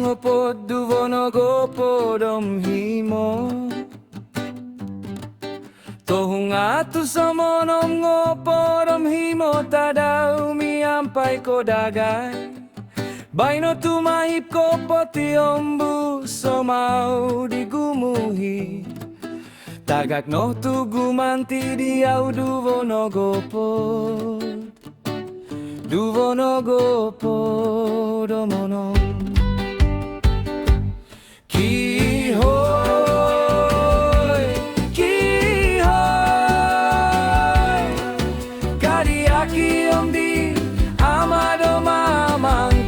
ngopod duvono gopodom himo Tohung atu samonom ngopodom himo Tadau miampai ko dagay Baino tumahip ko poti ombu Somau digumuhi Tagak no tugumanti diau duvono gopod Duvono gopod omonom Kihoy, kihoy Kadiaki omdi amado mamangkis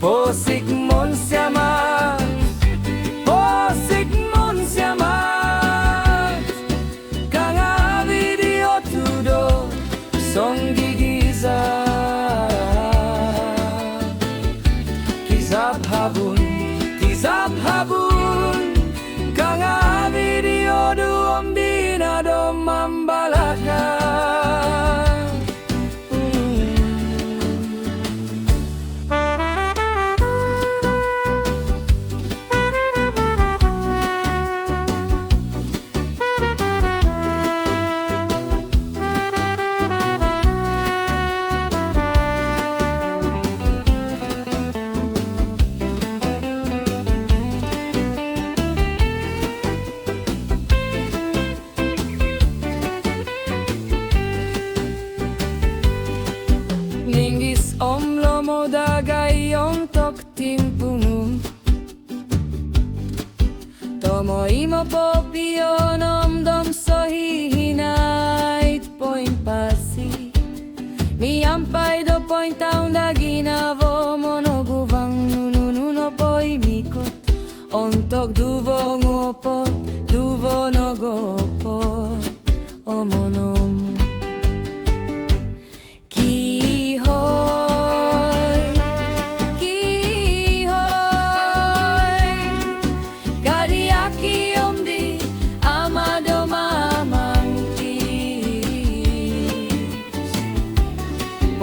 Posik Monsiamat Posik Monsiamat Kanga video tudo song gigiza Kisap habun Kanga video duom dinado mambalaka Ningis omlo mo dagay yung tok timpumu Tomo imo po pionom dom so hihinait point pasi Miampay do point taong daginavo monoguvang nunununo po imikot Ontok duvo ngopo duvo nogopo omonom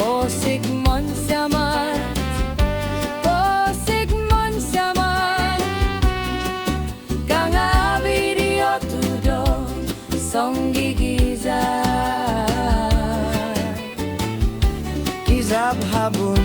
Posik Monsiamat Posik Monsiamat Kanga video tudo song gigiza Kisap habun